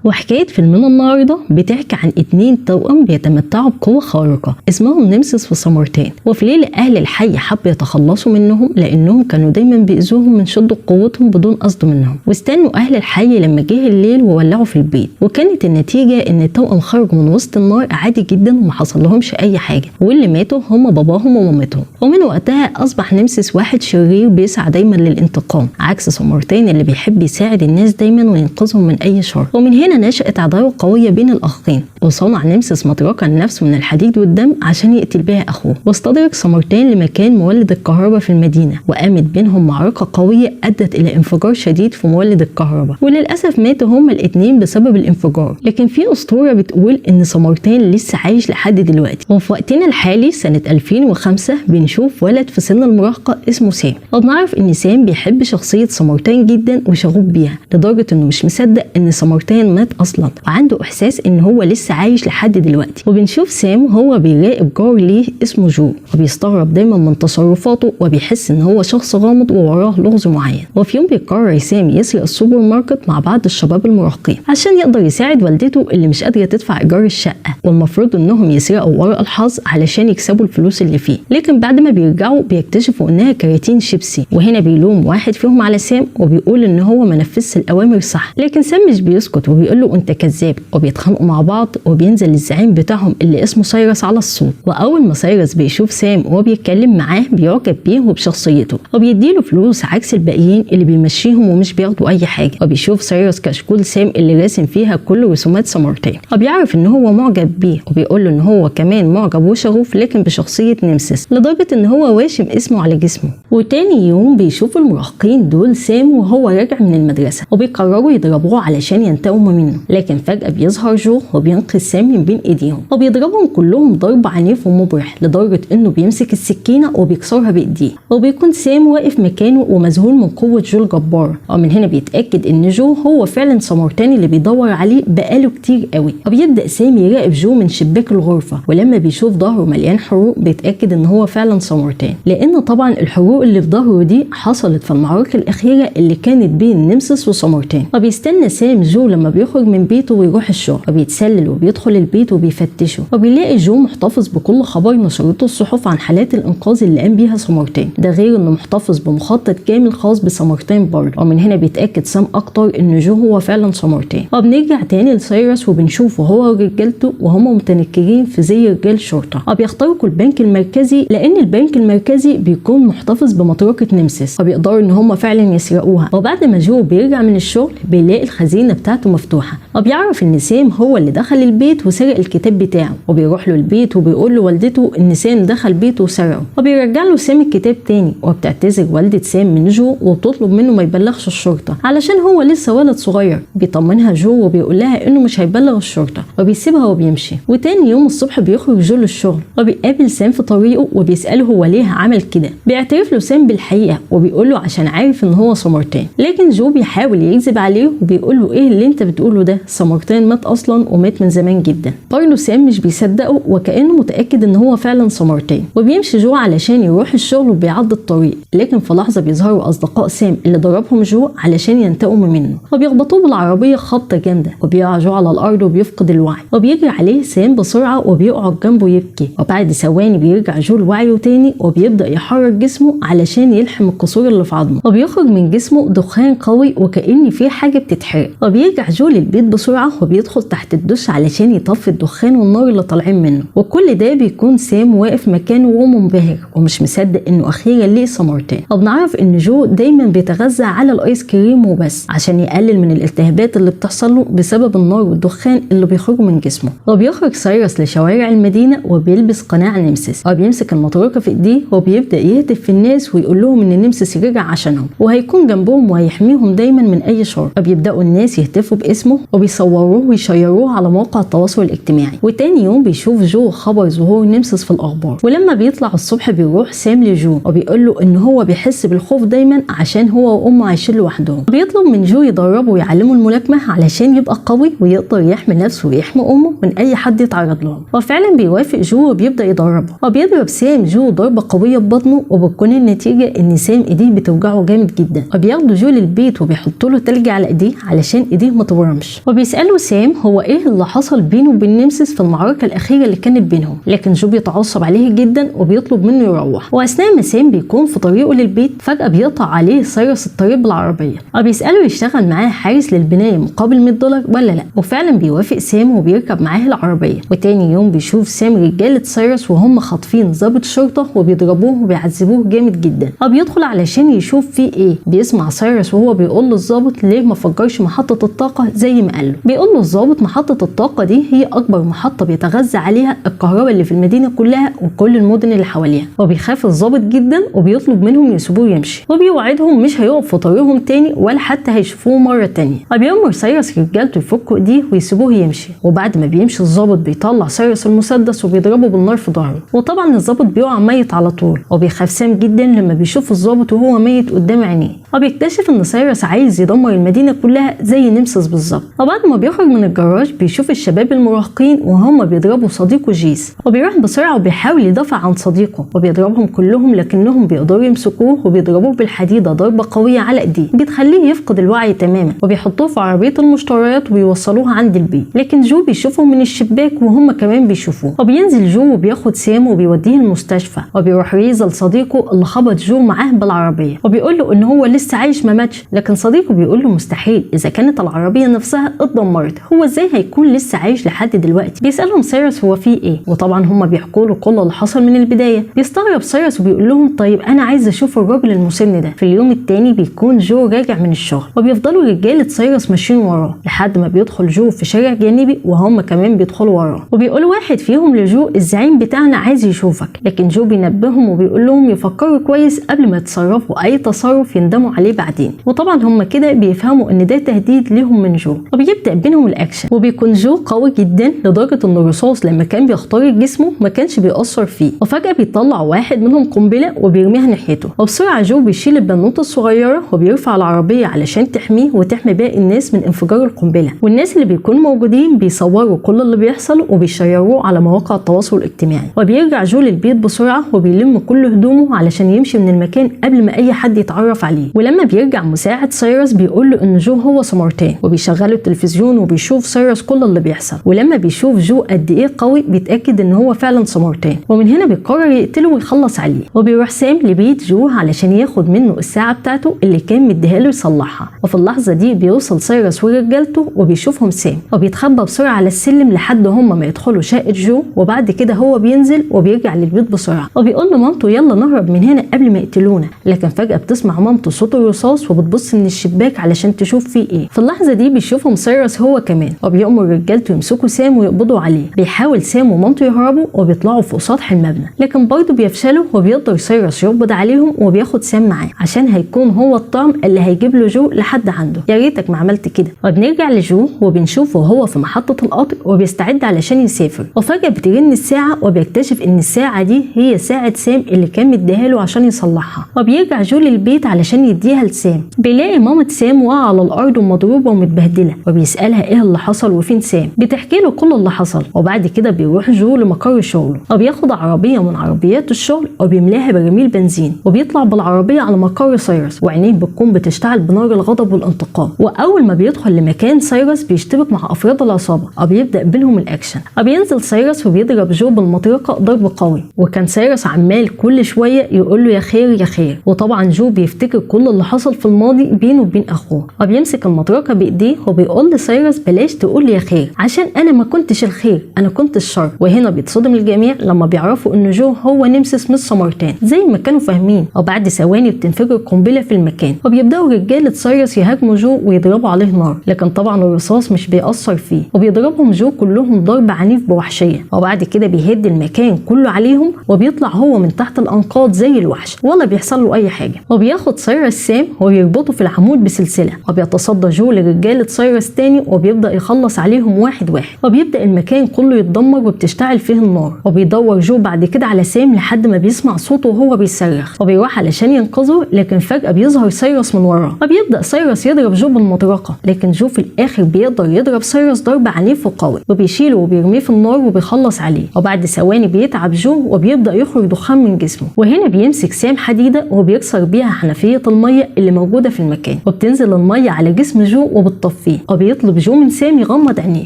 وحكاية فيلمنا النهاردة بتحكي عن 2 توأم بيتمتعوا بقوة خارقة اسمهم نمسيس وسمرتين، وفي ليلة أهل الحي حبوا يتخلصوا منهم لأنهم كانوا دايما بيأذوهم من شدة قوتهم بدون قصد منهم، واستنوا أهل الحي لما جه الليل وولعوا في البيت، وكانت النتيجة إن التوأم خرجوا من وسط النار عادي جدا وما حصل لهمش أي حاجة، واللي ماتوا هم باباهم ومامتهم. ومن وقتها أصبح نمسيس واحد شرير بيسعى دايما للانتقام، عكس سمرتين اللي بيحب يساعد الناس دايما وينقذهم من أي شر. ومن هنا نشأت عداوة قوية بين الأخين، وصنع نمسيس مطرقة لنفسه من الحديد والدم عشان يقتل بها أخوه، واستدرك سمرتين لمكان مولد الكهرباء في المدينة، وقامت بينهم معركة قوية أدت إلى انفجار شديد في مولد الكهرباء، وللأسف ماتوا هما الاتنين بسبب الانفجار. لكن في أسطورة بتقول إن سمرتين لسه عايش لحد دلوقتي. وفي وقتنا الحالي سنة 2005 بنشوف ولد في سن المراهقة اسمه سام، وبنعرف إن سام بيحب شخصية سمرتين جدا وشغوف بيها لدرجة إنه مش مصدق إن سمرتين مات اصلا، وعنده احساس ان هو لسه عايش لحد دلوقتي. وبنشوف سام هو بيراقب جار ليه اسمه جو، وبيستغرب دايما من تصرفاته وبيحس ان هو شخص غامض ووراه لغز معين. وفي يوم بيقرر سام يسرق السوبر ماركت مع بعض الشباب المراهقين عشان يقدر يساعد والدته اللي مش قادره تدفع ايجار الشقه، والمفروض انهم يسرقوا ورق الحظ علشان يكسبوا الفلوس اللي فيه. لكن بعد ما بيرجعوا بيكتشفوا انها كراتين شيبسي، وهنا بيلوم واحد فيهم على سام وبيقول ان هو ما نفذش الاوامر صح. لكن سام مش بيسكت وبيقول له انت كذاب، وبيتخانقوا مع بعض، وبينزل الزعيم بتاعهم اللي اسمه سايرس على الصوت. واول ما سايرس بيشوف سام وهو بيتكلم معاه بيعجب بيه وبشخصيته، وبيديله فلوس عكس الباقيين اللي بيمشيهم ومش بياخدوا اي حاجه. وبيشوف سايرس كشكول سام اللي راسم فيها كل رسومات سمرتين، وبيعرف ان هو معجب بيه، وبيقول له ان هو كمان معجب وشغوف لكن بشخصيه نمسيس، لدرجه ان هو واشم اسمه على جسمه. وتاني يوم بيشوف المراهقين دول سام وهو راجع من المدرسه، وبيقرروا يضربوه علشان ينتقموا منه. لكن فجأة بيظهر جو وبينقذ سام من بين ايديهم، وبيضربهم كلهم ضرب عنيف ومبرح لدرجة انه بيمسك السكينة وبيكسرها بايديه، وبيكون سام واقف مكانه ومذهول من قوة جو الجبار. ومن هنا بيتأكد ان جو هو فعلا سمرتين اللي بيدور عليه بقاله كتير قوي. وبيبدأ سام يراقب جو من شباك الغرفة، ولما بيشوف ظهره مليان حروق بيتأكد ان هو فعلا سمرتين، لان طبعا الحروق اللي في ظهره دي حصلت في المعركة الأخيرة اللي كانت بين نمسيس وسمرتين. وبيستنى سام جو لما بيخرج من بيته ويروح الشغل، وبيتسلل وبيدخل البيت وبيفتشه، وبيلاقي جو محتفظ بكل خبر نشرته الصحف عن حالات الانقاذ اللي قام بيها سمرتين، ده غير انه محتفظ بمخطط كامل خاص بسمرتين برضه. ومن هنا بيتاكد سام اكتر ان جو هو فعلا سمرتين. وبنرجع تاني لسايرس وبنشوفه هو ورجالته وهم متنكرين في زي رجال شرطه، وبيخترقوا البنك المركزي لان البنك المركزي بيكون محتفظ بمطرقه نمسيس، وبيقدروا ان هم فعلا يسرقوها. وبعد ما جو بيرجع من الشغل بيلاقي الخزينه بتاعته مفتوحه، وبيعرف ان سام هو اللي دخل البيت وسرق الكتاب بتاعه، وبيروح له البيت وبيقول له والدته ان سام دخل بيته وسرقه، وبيرجع له سام الكتاب تاني. وبتعتذر والدة سام من جو وبتطلب منه ما يبلغش الشرطه علشان هو لسه ولد صغير. بيطمنها جو وبيقول لها انه مش هيبلغ الشرطه، وبيسيبها وبيمشي. وتاني يوم الصبح بيخرج جو للشغل، وبيقابل سام في طريقه وبيساله هو ليه عمل كده. بيعترف له سام بالحقيقه وبيقول له عشان عارف ان هو سمرتين، لكن جو بيحاول يكذب عليه وبيقول له ايه اللي انت بتقوله ده، سمرتين مات اصلا ومات من زمان جدا. برضه سام مش بيصدقه وكانه متاكد ان هو فعلا سمرتين، وبيمشي جو علشان يروح الشغل وبيعدي الطريق. لكن في لحظه بيظهروا اصدقاء سام اللي ضربهم جو علشان ينتقموا منه، وبيخبطوه بالعربيه خبطه جامده، وبيقع جو على الارض وبيفقد الوعي. وبيجري عليه سام بسرعه وبيقعد جنبه يبكي، وبعد ثواني بيرجع جو لوعيه تاني وبيبدا يحرك جسمه علشان يلحم الكسور اللي في عظمه، وبيخرج من جسمه دخان قوي وكأن في حاجه بتتحرق. وبيرجع جو للبيت بسرعه وبيدخل تحت الدش علشان يطفي الدخان والنار اللي طالعين منه. وكل ده بيكون سام واقف مكانه ومنبهر ومش مصدق انه اخيرا ليه سمرتين. وبنعرف ان جو دايما بيتغذى على الايس كريم وبس عشان يقلل من الالتهابات اللي بتحصل له بسبب النار والدخان اللي بيخرجوا من جسمه. وبيخرج سايرس لشوارع المدينه وبيلبس قناع نمسيس، وبيمسك المطرقه في ايديه وبيبدا يهتف في الناس ويقول لهم ان نمسيس رجع عشانهم وهيكون جنبهم وهيحميهم دايما من اي شر. وبيبداوا الناس يهتفوا باسمه وبيصوروه ويشيروه على مواقع مواقع التواصل الاجتماعي. وتاني يوم بيشوف جو خبر ظهور نمسيس في الاخبار، ولما بيطلع الصبح بيروح سام لجو وبيقول له ان هو بيحس بالخوف دايما عشان هو وامه عايشين لوحدهم. بيطلب من جو يدربه ويعلمه الملاكمه علشان يبقى قوي ويقدر يحمي نفسه ويحمي امه من اي حد يتعرض لهم. وفعلا بيوافق جو وبيبدا يدربه، وبيضرب سام جو ضربه قويه ببطنه، وبتكون النتيجه ان سام ايديه بتوجعه جامد جدا. وبياخدوا جو للبيت وبيحطوا له تلج على ايديه علشان ايديه ما تورمش. وبيساله سام هو ايه اللي حصل بينه وبين نمسيس في المعركه الاخيره اللي كانت بينهم، لكن جو بيتعصب عليه جدا وبيطلب منه يروح. واثناء ما سام بيكون في طريقه للبيت فجاه بيقطع عليه سايرس الطريق بالعربيه، وبيساله يشتغل معاه حارس للبنايه مقابل $100 ولا لا، وفعلا بيوافق سام وبيركب معاه العربيه. وتاني يوم بيشوف سام رجاله سايرس وهم خاطفين ضابط شرطه وبيضربوه وبيعذبوه جامد جدا. وبيدخل علشان يشوف فيه ايه، بيسمع سايرس وهو بيقول للضابط ليه ما فجرش محطه الطاقه زي ما قال له. بيقول له الضابط محطه الطاقه دي هي اكبر محطه بيتغذى عليها الكهرباء اللي في المدينه كلها وكل المدن اللي حواليها. وبيخاف الضابط جدا وبيطلب منهم يسيبوه يمشي، وبيوعدهم مش هيقف في طريقهم تاني ولا حتى هيشوفوه مره تانيه. وبيأمر سايرس رجالته يفكوا ايديه ويسيبوه يمشي. وبعد ما بيمشي الضابط بيطلع سايرس المسدس وبيضربه بالنار في ظهره، وطبعا الضابط بيقع ميت على طول. وبيخاف سام جدا لما بيشوف الضابط وهو ميت قدام عينيه. وبيكتشف ان سايرس عايز يدمر المدينه كلها زي نمسيس بالظبط. وبعد ما بيخرج من الجراج بيشوف الشباب المراهقين وهم بيضربوا صديقه جيس، وبيروح بسرعه وبيحاول يدافع عن صديقه وبيضربهم كلهم، لكنهم بيقدروا يمسكوه وبيضربوه بالحديده ضربه قويه على ايديه بتخليه يفقد الوعي تماما. وبيحطوه في عربيه المشتريات وبيوصلوه عند البيت، لكن جو بيشوفهم من الشباك وهم كمان بيشوفوه. وبينزل جو وبياخد سام وبيوديه المستشفى، وبيروح ريزا لصديقه اللي خبط جو معاه بالعربيه وبيقول له ان هو لسه عايش ما ماتش، لكن صديقه بيقول له مستحيل، اذا كانت العربيه نفسها اتدمرت هو ازاي هيكون لسه عايش لحد دلوقتي. بيسالهم سايرس هو فيه ايه، وطبعا هم بيحكوا له كل اللي حصل من البدايه. بيستغرب سايرس وبيقول لهم طيب انا عايز اشوف الراجل المسن ده. في اليوم التاني بيكون جو راجع من الشغل، وبيفضلوا رجاله سايرس ماشيين وراه لحد ما بيدخل جو في شارع جانبي وهم كمان بيدخلوا وراه. وبيقول واحد فيهم لجو الزعيم بتاعنا عايز يشوفك، لكن جو بينبههم وبيقول لهم يفكروا كويس قبل ما يتصرفوا اي تصرف يندموا عليه بعدين. وطبعا هم كده بيفهموا ان ده تهديد ليهم من جو، وبيبدا بينهم الاكشن. وبيكون جو قوي جدا لدرجه ان الرصاص لما كان بيخترق جسمه ما كانش بيأثر فيه، وفجاه بيطلع واحد منهم قنبله وبيرميها ناحيته. وبسرعه جو بيشيل البنوته الصغيره وبيرفع العربيه علشان تحميه وتحمي باقي الناس من انفجار القنبله. والناس اللي بيكونوا موجودين بيصوروا كل اللي بيحصل وبيشيروه على مواقع التواصل الاجتماعي. وبيرجع جو للبيت بسرعه وبيلم كل هدومه علشان يمشي من المكان قبل ما اي حد يتعرف عليه. ولما بيرجع مساعد سايرس بيقول له ان جو هو سمارتين، وبيشغلوا التلفزيون وبيشوف سايرس كل اللي بيحصل. ولما بيشوف جو قد ايه قوي بيتاكد ان هو فعلا سمارتين، ومن هنا بيقرر يقتله ويخلص عليه. وبيروح سام لبيت جو علشان ياخد منه الساعه بتاعته اللي كان مديها له يصلحها. وفي اللحظه دي بيوصل سايرس ورجالته وبيشوفهم سام، وبيتخبى بسرعه على السلم لحد هم ما يدخلوا شقه جو. وبعد كده هو بينزل وبيرجع للبيت بسرعه وبيقول لمامته يلا نهرب من هنا قبل ما يقتلونا، لكن فجاه بتسمع مامته صوت الرصاص وبتبص من الشباك علشان تشوف فيه ايه. في اللحظه دي بيشوفهم سايرس هو كمان، وبيأمر رجالته يمسكوا سام ويقبضوا عليه. بيحاول سام ومامته يهربوا وبيطلعوا فوق سطح المبنى، لكن برضه بيفشلوا وبيقدر سايرس يقبض عليهم وبياخد سام معاه عشان هيكون هو الطعم اللي هيجيب له جو لحد عنده. يا ريتك ما عملت كده. وبنرجع لجو وبنشوفه هو في محطه القطر وبيستعد علشان يسافر، وفجاه بترن الساعه وبيكتشف ان الساعه دي هي ساعه سام اللي كان مديها له عشان يصلحها. وبيرجع جو للبيت علشان يديها لسام. بيلاقي مامة سام واقعه على الارض ومضروبه ومتبهدله، وبيسالها ايه اللي حصل وفين سام. بتحكي له كل اللي حصل. وبعد كده بيروح جو لمقر شغله، وبياخد عربيه من عربيات الشغل وبيملاها برميل بنزين، وبيطلع بالعربيه على مقر سايرس، وعينيه بتكون بتشتعل بنار الغضب والانتقام. واول ما بيدخل لمكان سايرس بيشتبك مع افراد العصابه وبيبدا بينهم الاكشن. وبينزل سايرس وبيضرب جو بالمطرقه ضرب قوي، وكان سايرس عمال كل شويه يقول له يا خير يا خير. وطبعا جو بيفتكر كل اللي حصل في الماضي بينه وبين اخوه، وبيمسك المطرقه بايديه وبيقول لسايرس بلاش تقول لي يا خير عشان انا ما كنتش الخير، انا كنت الشر. وهنا بيتصدم الجميع لما بيعرفوا ان جو هو نمسيس مش سمارتين زي ما كانوا فاهمين. وبعد ثواني بتنفجر قنبله في المكان، وبيبداوا رجاله سايرس يهاجموا جو ويضربوا عليه نار، لكن طبعا الرصاص مش بيأثر فيه، وبيضربهم جو كلهم ضرب عنيف بوحشيه. وبعد كده بيهد المكان كله عليهم وبيطلع هو من تحت الانقاض زي الوحش ولا بيحصل له اي حاجه. وبياخد سايرس سام وبيربطه في العمود بسلسله، وبيتصدى جو لرجاله سايرس تاني وبيبدا يخلص عليهم واحد واحد، وبيبدأ المكان كله يتدمر وبتشتعل فيه النار. وبيدور جو بعد كده على سام لحد ما بيسمع صوته وهو بيصرخ، وبيروح علشان ينقذه، لكن فجأة بيظهر سايرس من وراه، وبيبدأ سايرس يضرب جو بالمطرقة، لكن جو في الآخر بيقدر يضرب سايرس ضرب عنيف وقوي، وبيشيله وبيرميه في النار وبيخلص عليه. وبعد ثواني بيتعب جو وبيبدأ يخرج دخان من جسمه، وهنا بيمسك سام حديدة وبيكسر بيها حنفية المية اللي موجودة في المكان، وبتنزل المية على جسم جو وبتطفيه. وبيطلب جو من سام يغمض عينيه،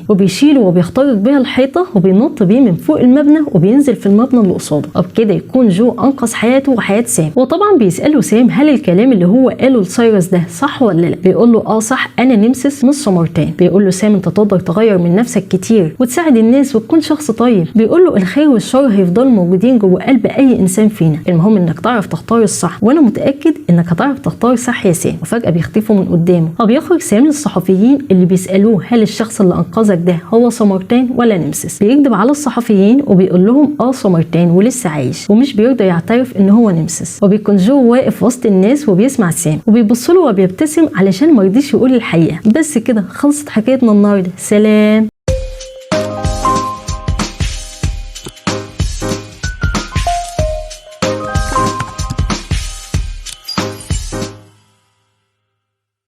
وبيشيله وبيخترق بيها الحيطة وبينط بيه من فوق المبنى وبينزل في المبنى اللي قصاده. وبكده يكون جو أنقذ حياته وحياة سام. وطبعا بيسأله سام هل الكلام اللي هو قاله لسايرس ده صح ولا لا؟ بيقول له صح، أنا نمسيس مش سمرتان. بيقول له سام أنت تقدر تغير من نفسك كتير وتساعد الناس وتكون شخص طيب. بيقول له الخير والشر هيفضلوا موجودين جوه قلب أي إنسان فينا، المهم إنك تعرف تختار الصح، وأنا متأكد إنك هتعرف تختار صح يا سام. وفجأة بيختفوا من قدامه، وبيخرج سام للصحفيين اللي بيسألوه هل الشخص اللي أنقذك ده هو سمرتان ولا نمسيس؟ بيكذب على الصحفيين وبيقول لهم سمرتان ولسه عايش، ومش بيرضى يعترف إن هو نمسيس. وبيكون جو واقف وسط الناس وبيسمع سام وبيبص له وبيبتسم علشان ما يرضيش يقول الحقيقة. بس كده خلصت حكايتنا النهارده، سلام.